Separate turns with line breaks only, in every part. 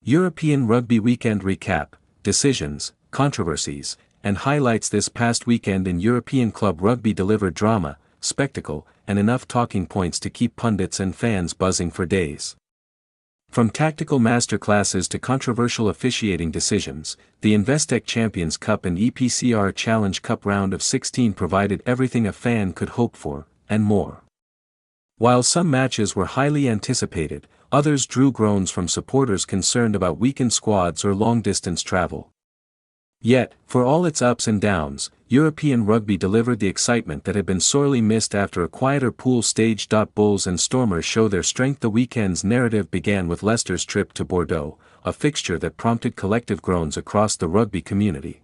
European Rugby Weekend Recap, Decisions, Controversies, and highlights. This past weekend in European club rugby delivered drama, spectacle, and enough talking points to keep pundits and fans buzzing for days. From tactical masterclasses to controversial officiating decisions, the Investec Champions Cup and EPCR Challenge Cup round of 16 provided everything a fan could hope for, and more. While some matches were highly anticipated, others drew groans from supporters concerned about weakened squads or long-distance travel. Yet, for all its ups and downs, European rugby delivered the excitement that had been sorely missed after a quieter pool stage. Bulls and Stormers show their strength. The weekend's narrative began with Leicester's trip to Bordeaux, a fixture that prompted collective groans across the rugby community.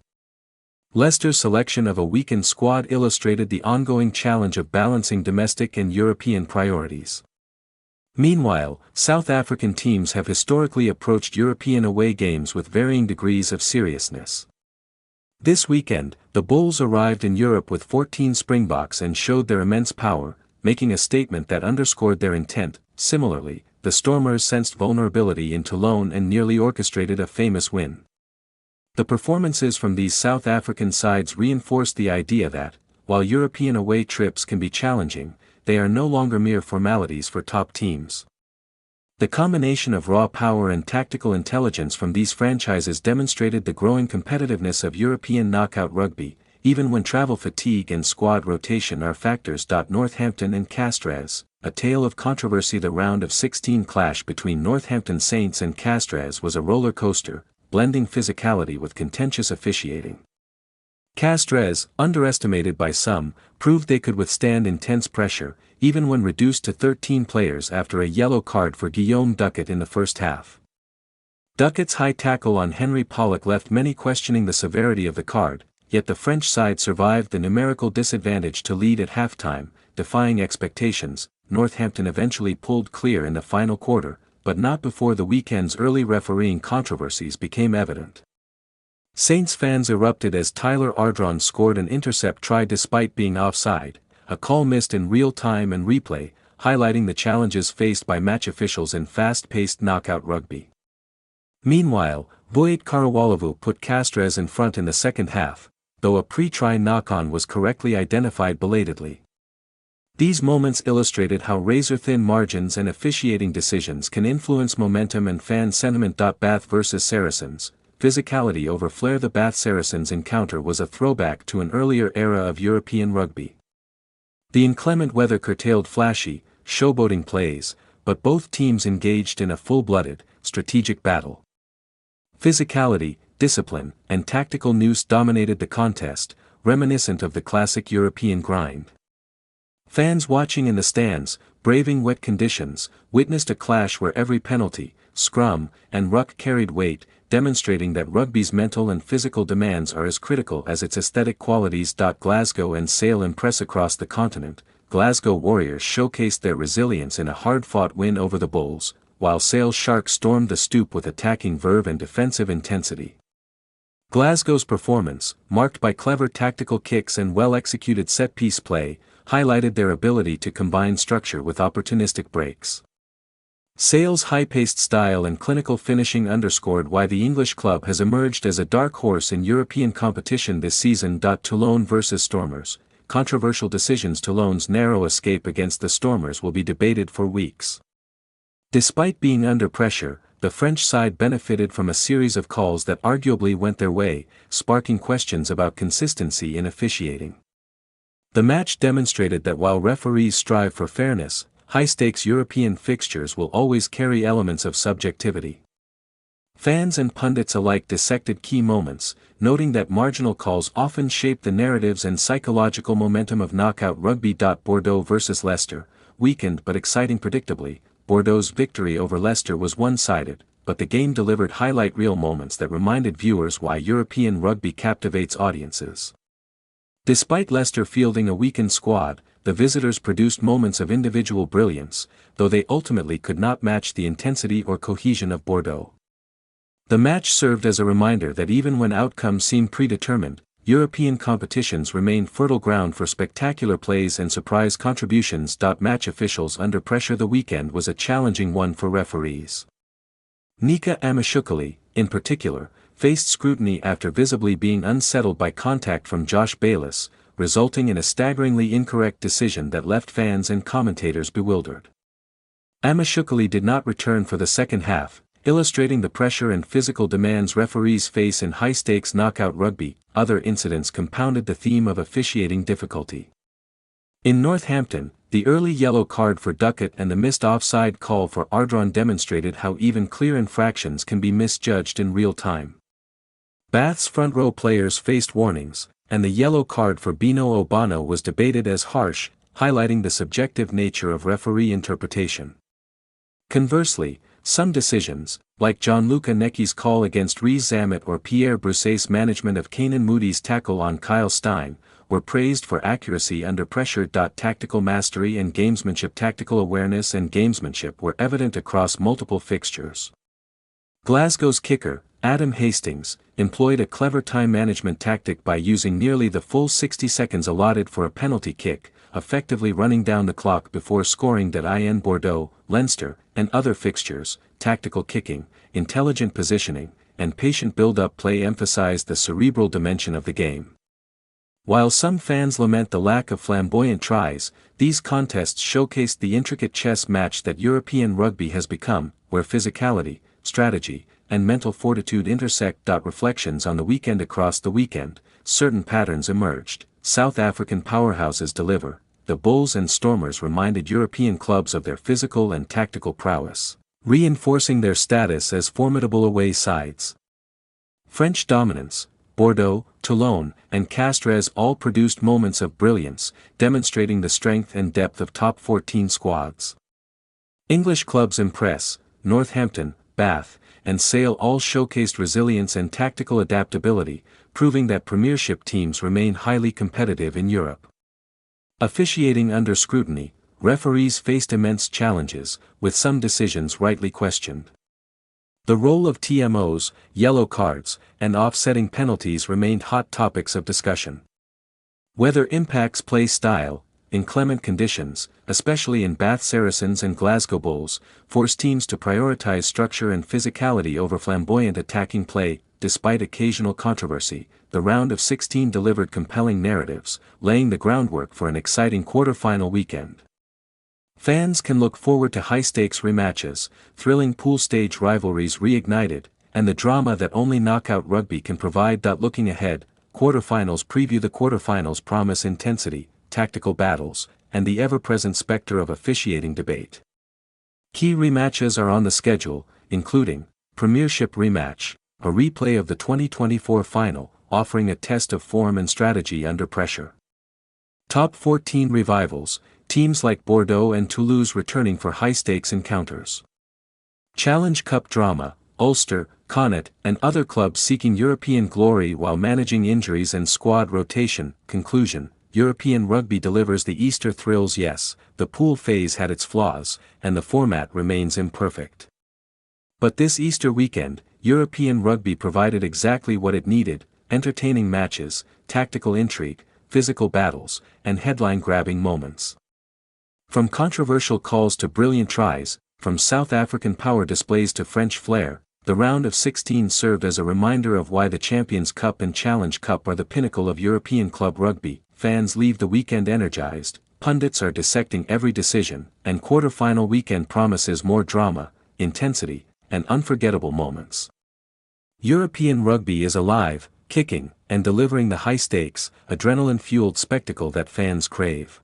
Leicester's selection of a weakened squad illustrated the ongoing challenge of balancing domestic and European priorities. Meanwhile, South African teams have historically approached European away games with varying degrees of seriousness. This weekend, the Bulls arrived in Europe with 14 Springboks and showed their immense power, making a statement that underscored their intent. Similarly, the Stormers sensed vulnerability in Toulon and nearly orchestrated a famous win. The performances from these South African sides reinforced the idea that, while European away trips can be challenging, they are no longer mere formalities for top teams. The combination of raw power and tactical intelligence from these franchises demonstrated the growing competitiveness of European knockout rugby, even when travel fatigue and squad rotation are factors. Northampton and Castres, a tale of controversy. The round of 16 clash between Northampton Saints and Castres was a roller coaster, blending physicality with contentious officiating. Castres, underestimated by some, proved they could withstand intense pressure, even when reduced to 13 players after a yellow card for Guillaume Ducat in the first half. Ducat's high tackle on Henry Pollock left many questioning the severity of the card, yet the French side survived the numerical disadvantage to lead at halftime, defying expectations. Northampton eventually pulled clear in the final quarter, but not before the weekend's early refereeing controversies became evident. Saints fans erupted as Tyler Ardron scored an intercept try despite being offside, a call missed in real time and replay, highlighting the challenges faced by match officials in fast-paced knockout rugby. Meanwhile, Voit Karawalavu put Castres in front in the second half, though a pre-try knock-on was correctly identified belatedly. These moments illustrated how razor-thin margins and officiating decisions can influence momentum and fan sentiment. Bath vs Saracens, physicality over flair. The Bath Saracens encounter was a throwback to an earlier era of European rugby. The inclement weather curtailed flashy, showboating plays, but both teams engaged in a full-blooded, strategic battle. Physicality, discipline, and tactical nous dominated the contest, reminiscent of the classic European grind. Fans watching in the stands, braving wet conditions, witnessed a clash where every penalty, scrum, and ruck carried weight, demonstrating that rugby's mental and physical demands are as critical as its aesthetic qualities. Glasgow and Sale impress across the continent. Glasgow Warriors showcased their resilience in a hard-fought win over the Bulls, while Sale Sharks stormed the stoop with attacking verve and defensive intensity. Glasgow's performance, marked by clever tactical kicks and well-executed set-piece play, highlighted their ability to combine structure with opportunistic breaks. Sale's high-paced style and clinical finishing underscored why the English club has emerged as a dark horse in European competition this season. Toulon vs Stormers, controversial decisions. Toulon's narrow escape against the Stormers will be debated for weeks. Despite being under pressure, the French side benefited from a series of calls that arguably went their way, sparking questions about consistency in officiating. The match demonstrated that while referees strive for fairness, high-stakes European fixtures will always carry elements of subjectivity. Fans and pundits alike dissected key moments, noting that marginal calls often shape the narratives and psychological momentum of knockout rugby. Bordeaux vs Leicester, weakened but exciting. Predictably, Bordeaux's victory over Leicester was one-sided, but the game delivered highlight reel moments that reminded viewers why European rugby captivates audiences. Despite Leicester fielding a weakened squad, the visitors produced moments of individual brilliance, though they ultimately could not match the intensity or cohesion of Bordeaux. The match served as a reminder that even when outcomes seem predetermined, European competitions remain fertile ground for spectacular plays and surprise contributions. Match officials under pressure. The weekend was a challenging one for referees. Nika Amashukali, in particular, faced scrutiny after visibly being unsettled by contact from Josh Bayless, resulting in a staggeringly incorrect decision that left fans and commentators bewildered. Amashukali did not return for the second half, illustrating the pressure and physical demands referees face in high-stakes knockout rugby. Other incidents compounded the theme of officiating difficulty. In Northampton, the early yellow card for Duckett and the missed offside call for Ardron demonstrated how even clear infractions can be misjudged in real time. Bath's front row players faced warnings, and the yellow card for Bino Obano was debated as harsh, highlighting the subjective nature of referee interpretation. Conversely, some decisions, like Gianluca Necchi's call against Rees Zammit or Pierre Brousset's management of Kanan Moody's tackle on Kyle Stein, were praised for accuracy under pressure. Tactical mastery and gamesmanship. Tactical awareness and gamesmanship were evident across multiple fixtures. Glasgow's kicker, Adam Hastings, employed a clever time management tactic by using nearly the full 60 seconds allotted for a penalty kick, effectively running down the clock before scoring. In Bordeaux, Leinster, and other fixtures, tactical kicking, intelligent positioning, and patient build-up play emphasized the cerebral dimension of the game. While some fans lament the lack of flamboyant tries, these contests showcased the intricate chess match that European rugby has become, where physicality, strategy, and mental fortitude intersect. Reflections on the weekend. Across the weekend, certain patterns emerged. South African powerhouses deliver. The Bulls and Stormers reminded European clubs of their physical and tactical prowess, reinforcing their status as formidable away sides. French dominance, Bordeaux, Toulon, and Castres all produced moments of brilliance, demonstrating the strength and depth of top 14 squads. English clubs impress, Northampton, Bath, and Sale all showcased resilience and tactical adaptability, proving that Premiership teams remain highly competitive in Europe. Officiating under scrutiny, referees faced immense challenges, with some decisions rightly questioned. The role of TMOs, yellow cards, and offsetting penalties remained hot topics of discussion. Weather impacts play style. Inclement conditions, especially in Bath Saracens and Glasgow Bulls, forced teams to prioritize structure and physicality over flamboyant attacking play. Despite occasional controversy, the round of 16 delivered compelling narratives, laying the groundwork for an exciting quarter-final weekend. Fans can look forward to high-stakes rematches, thrilling pool stage rivalries reignited, and the drama that only knockout rugby can provide. Looking ahead, quarterfinals preview. The quarterfinals promise intensity, tactical battles, and the ever-present specter of officiating debate. Key rematches are on the schedule, including Premiership rematch, a replay of the 2024 final, offering a test of form and strategy under pressure. Top 14 revivals, teams like Bordeaux and Toulouse returning for high-stakes encounters. Challenge Cup drama, Ulster, Connacht, and other clubs seeking European glory while managing injuries and squad rotation. Conclusion: European rugby delivers the Easter thrills. Yes, the pool phase had its flaws, and the format remains imperfect. But this Easter weekend, European rugby provided exactly what it needed: entertaining matches, tactical intrigue, physical battles, and headline-grabbing moments. From controversial calls to brilliant tries, from South African power displays to French flair, the round of 16 served as a reminder of why the Champions Cup and Challenge Cup are the pinnacle of European club rugby. Fans leave the weekend energized, pundits are dissecting every decision, and quarter-final weekend promises more drama, intensity, and unforgettable moments. European rugby is alive, kicking, and delivering the high-stakes, adrenaline-fueled spectacle that fans crave.